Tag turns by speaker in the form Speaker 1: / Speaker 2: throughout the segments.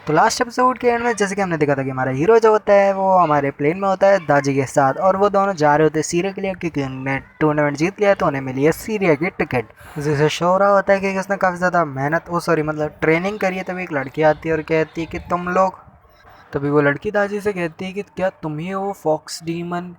Speaker 1: तो last episode के and में जैसे कि हमने देखा था कि हमारा हीरो जो होता है वो हमारे प्लेन में होता है दाजी के साथ, और वो दोनों जा रहे होते हैं सीरिया के लिए क्योंकि उन्होंने टूर्नामेंट जीत लिया है तो उन्हें मिली है सीरिया की टिकट। जिसे शो हो रहा होता है कि उसने काफ़ी ज़्यादा मेहनत सॉरी मतलब ट्रेनिंग करी है। तभी एक लड़की आती है और कहती है कि तुम लोग, तभी वो लड़की दाजी से कहती है कि क्या तुम ही हो फॉक्स डीमन,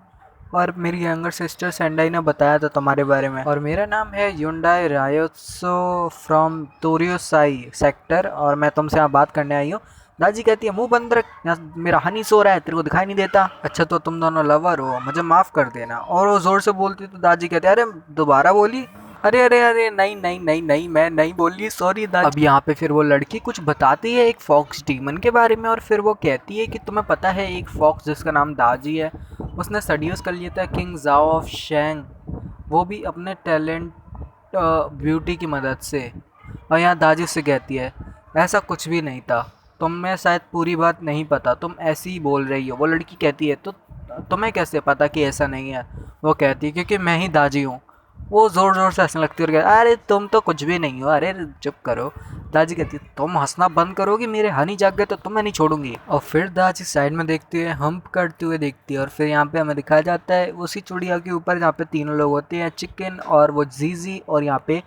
Speaker 1: और मेरी यंगर सिस्टर सेंडाई ने बताया था तुम्हारे बारे में, और मेरा नाम है युंडाई रायोत्सो फ्रॉम तोरियोसाई सेक्टर, और मैं तुमसे यहाँ बात करने आई हूँ। दाजी कहती है मुंह बंद रख, यहाँ मेरा हनी सो रहा है, तेरे को दिखाई नहीं देता? अच्छा तो तुम दोनों लवर हो, मुझे माफ कर देना। और वो जोर से बोलती तो दादी कहते अरे दोबारा बोली, अरे अरे अरे नहीं नहीं नहीं नहीं मैं नहीं बोली, सॉरी दादी। अब यहाँ पे फिर वो लड़की कुछ बताती है एक फॉक्स डीमन के बारे में, और फिर वो कहती है कि तुम्हें पता है एक फॉक्स जिसका नाम दाजी है, उसने सड्यूस कर लिया था किंग जाओ ऑफ शेंग, वो भी अपने टैलेंट ब्यूटी की मदद से। और यहाँ दाजी उससे कहती है ऐसा कुछ भी नहीं था, तुम्हें शायद पूरी बात नहीं पता, तुम ऐसी ही बोल रही हो। वो लड़की कहती है तो तुम्हें कैसे पता कि ऐसा नहीं है? वो कहती है क्योंकि मैं ही दाजी हूँ। वो ज़ोर ज़ोर से हंसने लगती है और कहती है अरे तुम तो कुछ भी नहीं हो, अरे चुप करो। दादी कहती है तुम हंसना बंद करोगी, मेरे हनी जाग गए तो तुम्हें नहीं छोड़ूंगी। और फिर दादी साइड में देखती है, हम्प करते हुए देखती है, और फिर यहाँ पे हमें दिखाया जाता है उसी चिड़िया के ऊपर जहाँ पे तीनों लोग होते हैं, चिकन और वो जीजी और यहाँ पे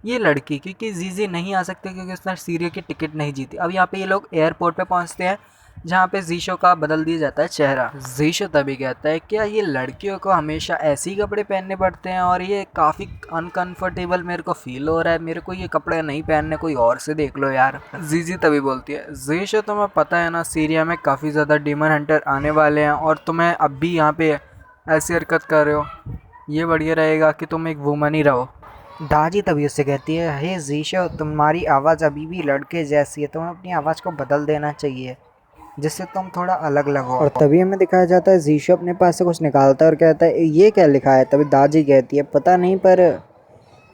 Speaker 1: ये लड़की, क्योंकि जीजी नहीं आ सकते क्योंकि उसने सीरिया की टिकट नहीं जीती। अब यहाँ पे ये लोग एयरपोर्ट पे पहुँचते हैं जहाँ पे जीशो का बदल दिया जाता है चेहरा। जीशो तभी कहता है क्या ये लड़कियों को हमेशा ऐसे ही कपड़े पहनने पड़ते हैं, और ये काफ़ी अनकंफर्टेबल मेरे को फील हो रहा है, मेरे को ये कपड़े नहीं पहनने, कोई और से देख लो यार। जीजी तभी बोलती है जीशो तुम्हें पता है ना सीरिया में काफ़ी ज़्यादा डीमन हंटर आने वाले हैं, और तुम्हें अब भी यहाँ पे ऐसी हरकत कर रहे हो, ये बढ़िया रहेगा कि तुम एक वुमन ही रहो। दादी तभी उससे कहती है हे जीशो तुम्हारी आवाज़ अभी भी लड़के जैसी है, तुम्हें अपनी आवाज़ को बदल देना चाहिए जिससे तुम थोड़ा अलग लगो। और तभी हमें दिखाया जाता है जीशो अपने पास से कुछ निकालता है और कहता है ये क्या लिखा है? तभी दादी कहती है पता नहीं पर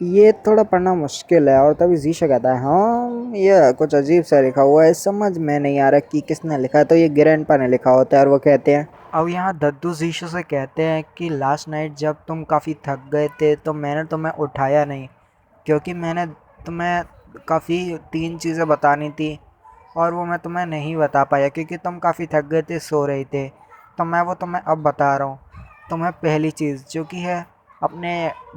Speaker 1: ये थोड़ा पढ़ना मुश्किल है। और तभी जीशो कहता है हाँ ये कुछ अजीब सा लिखा हुआ है, समझ में नहीं आ रहा कि किसने लिखा है, तो ये ग्रैंडपा ने लिखा होता है। और वो कहते हैं अब यहाँ दद्दू जीशो से कहते हैं कि लास्ट नाइट जब तुम काफ़ी थक गए थे तो मैंने तुम्हें उठाया नहीं, क्योंकि मैंने तुम्हें काफ़ी 3 चीज़ें बतानी थी और वो मैं तुम्हें नहीं बता पाया क्योंकि तुम काफ़ी थक गए थे, सो रहे थे। तो मैं वो तुम्हें अब बता रहा हूँ। तुम्हें पहली चीज़ जो कि है अपने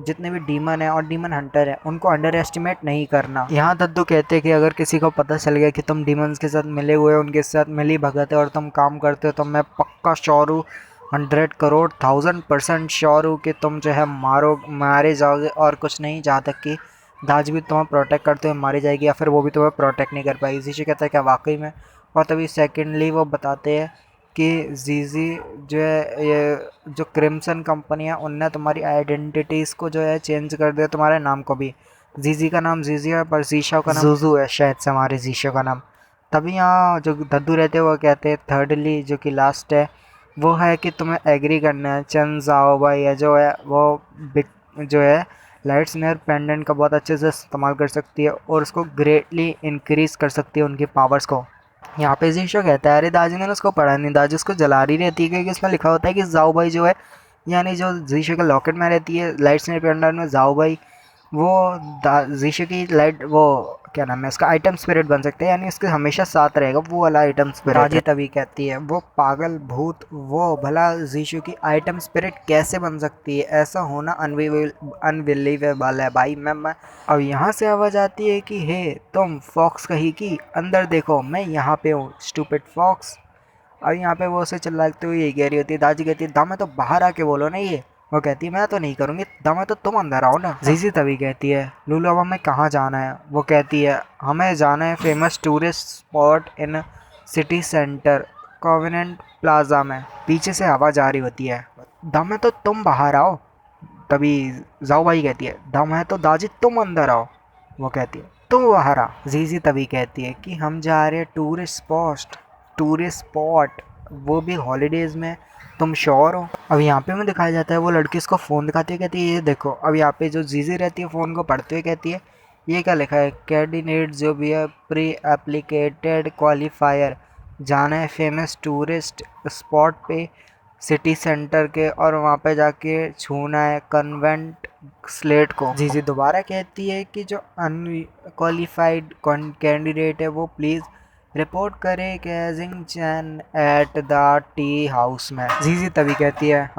Speaker 1: जितने भी डीमन है और डीमन हंटर है उनको अंडर एस्टिमेट नहीं करना। यहाँ दद्दू कहते हैं कि अगर किसी को पता चल गया कि तुम डीमंस के साथ मिले हुए हो, उनके साथ मिली भगत है और तुम काम करते हो, तो मैं पक्का श्योर हूँ 100 करोड़ 1000% श्योर हूँ कि तुम जो है मारे जाओगे, और कुछ नहीं, जहाँ तक कि दाज भी तुम्हें प्रोटेक्ट करते हुए मारी जाएगी या फिर वो भी तुम्हें प्रोटेक्ट नहीं कर पाएगी। जीशी कहता है क्या वाकई में? और तभी सेकेंडली वो बताते हैं कि जीजी जो है ये जो क्रिम्सन कंपनी है उनने तुम्हारी आइडेंटिटीज़ को जो है चेंज कर दिया, तुम्हारे नाम को भी। जीजी का नाम जीजी है पर जीशा का नाम जूजू है शायद से, हमारे जीशो का नाम। तभी यहाँ जो दद्दू रहते हैं वो कहते हैं थर्डली जो कि लास्ट है वो है कि तुम्हें एग्री करना है चन जाओ भाई है जो है वो जो है लाइट स्नेयर पेंडेंट का बहुत अच्छे से इस्तेमाल कर सकती है और उसको ग्रेटली इंक्रीज कर सकती है उनकी पावर्स को। यहाँ पे जीशो कहता है अरे दादी ने उसको पढ़ा नहीं, दादी उसको जला रही रहती है क्योंकि इसमें लिखा होता है कि जाओ भाई जो है, यानी जो जीशो के लॉकेट में रहती है लाइट स्नेयर पेंडेंट में जाओ भाई, वो जीशो की लाइट वो क्या नाम है उसका आइटम स्पिरिट बन सकते हैं, यानी उसके हमेशा साथ रहेगा वो वाला आइटम स्पिरिट। दादी तभी कहती है वो पागल भूत, वो भला जीशु की आइटम स्पिरिट कैसे बन सकती है? ऐसा होना अनबिलीवेबल है भाई। मैं अब यहाँ से आवाज़ आती है कि हे तुम फॉक्स कहीं की, अंदर देखो मैं यहाँ पे हूँ स्टूपिड फॉक्स। और यहाँ पे वो उसे चिल्लाते हुए यही कह रही होती है। दादी कहती है दामे तो बाहर आके बोलो ना ये। वो कहती है मैं तो नहीं करूँगी, दामे तो तुम अंदर आओ ना। जीजी तभी कहती है लूलो अब हमें कहाँ जाना है? वो कहती है हमें जाना है famous tourist spot in city centre covenant plaza में। पीछे से आवाज़ आ रही होती है दामे तो तुम बाहर आओ। तभी जाओ भाई कहती है दम है तो दाजी तुम अंदर आओ। वो कहती है तुम बाहर आ। जीजी तभी कहती है कि हम जा रहे हैं टूरिस्ट स्पॉट, वो भी हॉलीडेज़ में, तुम श्योर हो? अब यहाँ पे हमें दिखाया जाता है वो लड़की उसको फ़ोन दिखाती है, कहती है ये देखो। अब यहाँ पे जो जीजी रहती है फ़ोन को पढ़ते हुए कहती है ये क्या लिखा है? कैंडिडेट जो भी है प्री एप्लीकेटेड क्वालिफायर, जाना है फेमस टूरिस्ट स्पॉट पे सिटी सेंटर के, और वहाँ पे जाके छूना है कन्वेंट स्लेट को। जीजी दोबारा कहती है कि जो अनक्वालिफाइड कैंडिडेट है वो प्लीज़ रिपोर्ट करे कैजिंग चैन एट द टी हाउस में। जीजी तभी कहती है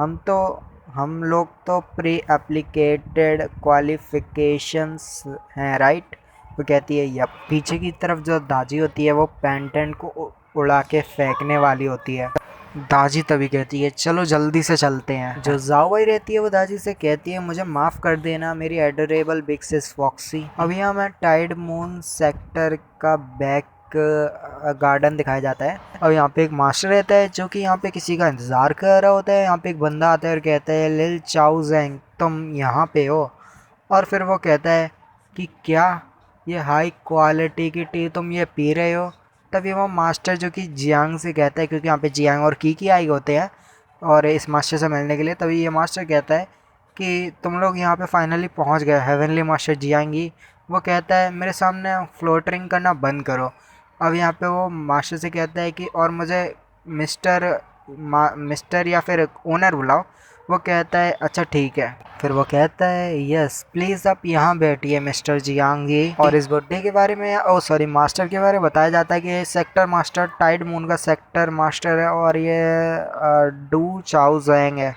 Speaker 1: हम लोग तो प्री एप्लीकेटेड क्वालिफिकेशंस हैं राइट। वो कहती है यप। पीछे की तरफ जो दाजी होती है वो पेंटेंट को उड़ा के फेंकने वाली होती है। दाजी तभी कहती है चलो जल्दी से चलते हैं। जो जाओबाई रहती है वो दाजी से कहती है मुझे माफ़ कर देना मेरी एडोरेबल बिग सिस फॉक्सी। अब यहाँ मैं टाइड मून सेक्टर का बैक गार्डन दिखाया जाता है। और यहाँ पे एक मास्टर रहता है जो कि यहाँ पे किसी का इंतज़ार कर रहा होता है। यहाँ पे एक बंदा आता है और कहता है लिल चाओ ज़ैंग तुम यहाँ पे हो। और फिर वो कहता है कि क्या ये हाई क्वालिटी की टी तुम ये पी रहे हो। तभी वो मास्टर जो कि जियांग से कहता है, क्योंकि यहाँ पे जियांग और की आए होते हैं और इस मास्टर से मिलने के लिए, तभी ये मास्टर कहता है कि तुम लोग यहाँ पे फाइनली पहुँच गए हेवनली मास्टर जियांग ही। वो कहता है मेरे सामने फ्लोटरिंग करना बंद करो। अब यहाँ पे वो मास्टर से कहता है कि और मुझे मिस्टर या फिर ओनर बुलाओ। वो कहता है अच्छा ठीक है। फिर वो कहता है यस प्लीज़ आप यहाँ बैठिए मिस्टर जियांगी। और इस बुड्ढे के बारे में सॉरी मास्टर के बारे में बताया जाता है कि ये सेक्टर मास्टर टाइड मून का सेक्टर मास्टर है और ये डू चाओ ज़ैंग है।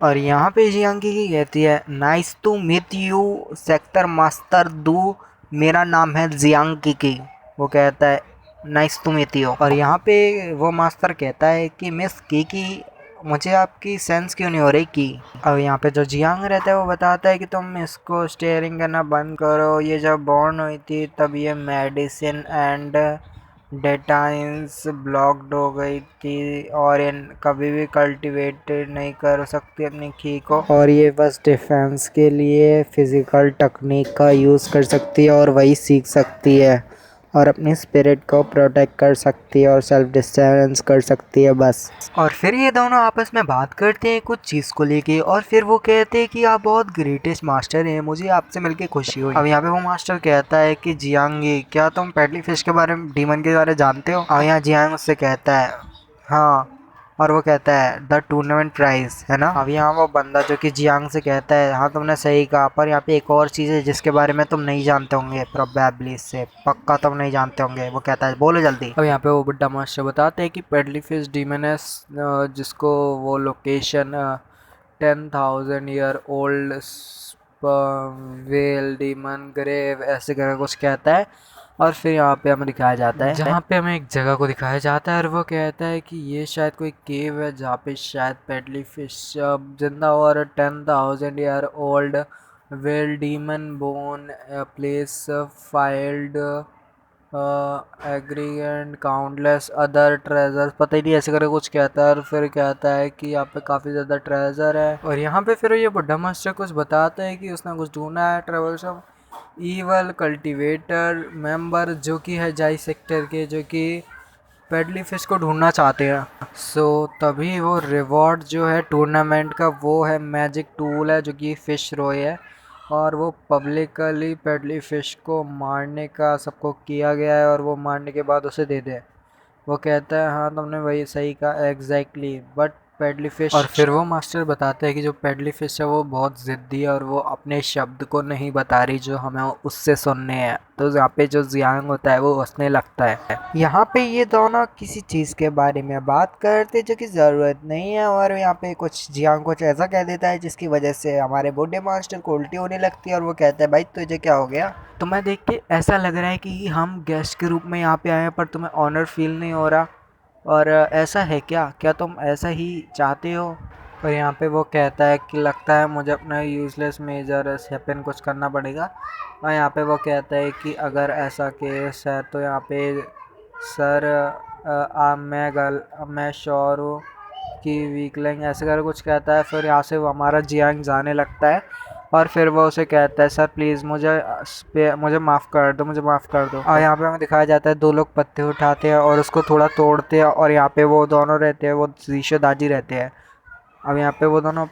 Speaker 1: और यहाँ पे जियांगी की कहती है nice to meet you sector master do, मेरा नाम है जियांगी की। वो कहता है नाइस टू मीट यू। और यहाँ पे वो मास्टर कहता है कि मिस की मुझे आपकी सेंस क्यों नहीं हो रही की। अब यहाँ पे जो जियांग रहता है वो बताता है कि तुम इसको स्टेयरिंग करना बंद करो। ये जब बॉर्न हुई थी तब ये मेडिसिन एंड डेटाइंस ब्लॉक्ड हो गई थी और ये कभी भी कल्टीवेटेड नहीं कर सकती अपनी की को। और ये बस डिफेंस के लिए फिज़िकल टेक्निक का यूज़ कर सकती है और वही सीख सकती है और अपनी स्पिरिट को प्रोटेक्ट कर सकती है और सेल्फ डिस्टेंस कर सकती है बस। और फिर ये दोनों आपस में बात करते हैं कुछ चीज़ को लेके और फिर वो कहते हैं कि आप बहुत ग्रेटेस्ट मास्टर हैं, मुझे आपसे मिलके खुशी हुई। अब यहाँ पे वो मास्टर कहता है कि जियांगी क्या तुम पेडली फिश के बारे में डीमन के बारे में जानते हो। अब यहाँ जियांग उससे कहता है हाँ। और वो कहता है द टूर्नामेंट प्राइज है ना। अब यहाँ वो बंदा जो कि जियांग से कहता है हाँ तुमने सही कहा, पर यहाँ पे एक और चीज़ है जिसके बारे में तुम नहीं जानते होंगे, प्रोबेबली से पक्का तुम नहीं जानते होंगे। वो कहता है बोलो जल्दी। अब यहाँ पे वो बुड्ढा मास्टर बताते हैं कि पेडली फिश डीमनस जिसको वो location 10,000 year old well demon grave ऐसे करके कुछ कहता है। और फिर यहाँ पे हमें दिखाया जाता है जहाँ पे हमें एक जगह को दिखाया जाता है और वो कहता है कि ये शायद कोई केव है जहाँ पे शायद पेडली फिश जिंदा और 10,000 year old well demon bone place filed एग्रीगेंट countless other treasure पता ही नहीं ऐसे करके कुछ कहता है। और फिर कहता है कि यहाँ पे काफ़ी ज़्यादा ट्रेजर है। और यहाँ पे फिर ये बुड्ढा मास्टर कुछ बताता है कि उसने कुछ ढूंढा है ट्रेवल्सम ईवल कल्टीवेटर मेंबर जो कि है जाई सेक्टर के, जो कि पेडली फिश को ढूंढना चाहते हैं। सो तभी वो रिवॉर्ड जो है टूर्नामेंट का वो है मैजिक टूल है जो कि फिश रॉय है और वो पब्लिकली पेडली फिश को मारने का सबको किया गया है और वो मारने के बाद उसे दे दे। वो कहता है हाँ तुमने वही सही कहा एग्जैक्टली बट पेडली फिश। और फिर वो मास्टर बताते हैं कि जो पेडली फिश है वो बहुत ज़िद्दी है और वो अपने शब्द को नहीं बता रही जो हमें उससे सुनने हैं। तो यहाँ पे जो जियांग होता है वो हंसने लगता है। यहाँ पे ये दोनों किसी चीज़ के बारे में बात करते जो कि ज़रूरत नहीं है और यहाँ पे कुछ जियांग कुछ ऐसा कह देता है जिसकी वजह से हमारे बूढ़े मास्टर को उल्टी होने लगती है और वो कहता है भाई तुझे क्या हो गया। तुम्हें देख के ऐसा लग रहा है कि हम गेस्ट के रूप में यहाँ पे आए हैं पर तुम्हें ऑनर फील नहीं हो रहा। और ऐसा है क्या तुम ऐसा ही चाहते हो। और यहाँ पे वो कहता है कि लगता है मुझे अपना यूज़लेस मेजर हैपन कुछ करना पड़ेगा। और यहाँ पे वो कहता है कि अगर ऐसा केस है तो यहाँ पे सर मैं श्योर हूँ कि वीकलिंग ऐसे कर कुछ कहता है। फिर यहाँ से वो हमारा जियांग जाने लगता है और फिर वो उसे कहता है सर प्लीज़ मुझे माफ़ कर दो, मुझे माफ़ कर दो। और यहाँ पे हमें दिखाया जाता है दो लोग पत्ते उठाते हैं और उसको थोड़ा तोड़ते हैं और यहाँ पे वो दोनों रहते हैं, वो जीशो दाजी रहते हैं। अब यहाँ पे वो दोनों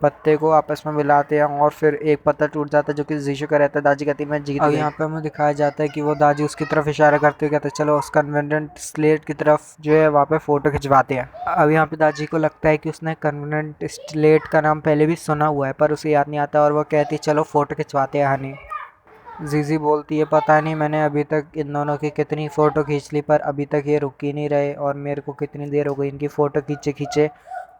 Speaker 1: पत्ते को आपस में मिलाते हैं और फिर एक पत्ता टूट जाता है जो कि जीशो का रहता है। दाजी कहती है मैं जीत गई। अब यहाँ पे हमें दिखाया जाता है कि वो दाजी उसकी तरफ इशारा करते हुए कहते हैं चलो उस कन्वेंटेंट स्लेट की तरफ जो है वहाँ पे फ़ोटो खिंचवाते हैं। अब यहाँ पे दाजी को लगता है कि उसने कन्वेंटेंट स्लेट का नाम पहले भी सुना हुआ है पर उसे याद नहीं आता और वो कहती है चलो फ़ोटो खिंचवाते हैं हनी। जीजी बोलती है पता नहीं मैंने अभी तक इन दोनों की कितनी फ़ोटो खींच ली पर अभी तक ये रुक ही नहीं रहे और मेरे को कितनी देर हो गई इनकी फ़ोटो खींचे खींचे।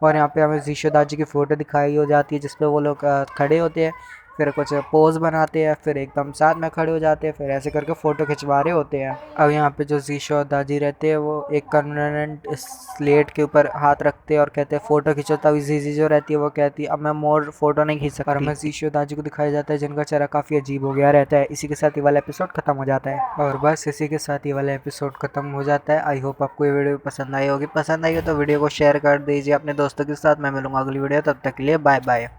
Speaker 1: और यहाँ पे हमें जीशो दाजी की फ़ोटो दिखाई हो जाती है जिसपे वो लोग खड़े होते हैं, फिर कुछ पोज बनाते हैं, फिर एकदम साथ में खड़े हो जाते हैं, फिर ऐसे करके फ़ोटो खिंचवा रहे होते हैं। अब यहाँ पे जो जीशो और दाजी रहते हैं वो एक कन्वीनिएंट स्लेट के ऊपर हाथ रखते हैं और कहते हैं फ़ोटो खींचो। तभी जीजी जो रहती है वो कहती है अब मैं मोर फ़ोटो नहीं खींच सकती। और हमें जीशो दाजी को दिखाया जाता है जिनका चेहरा काफ़ी अजीब हो गया रहता है। इसी के साथ ये वाला एपिसोड खत्म हो जाता है और बस इसी के साथ ये वाला एपिसोड खत्म हो जाता है। आई होप आपको ये वीडियो पसंद आई होगी। पसंद आई हो तो वीडियो को शेयर कर दीजिए अपने दोस्तों के साथ। मैं मिलूंगा अगली वीडियो, तब तक के लिए बाय बाय।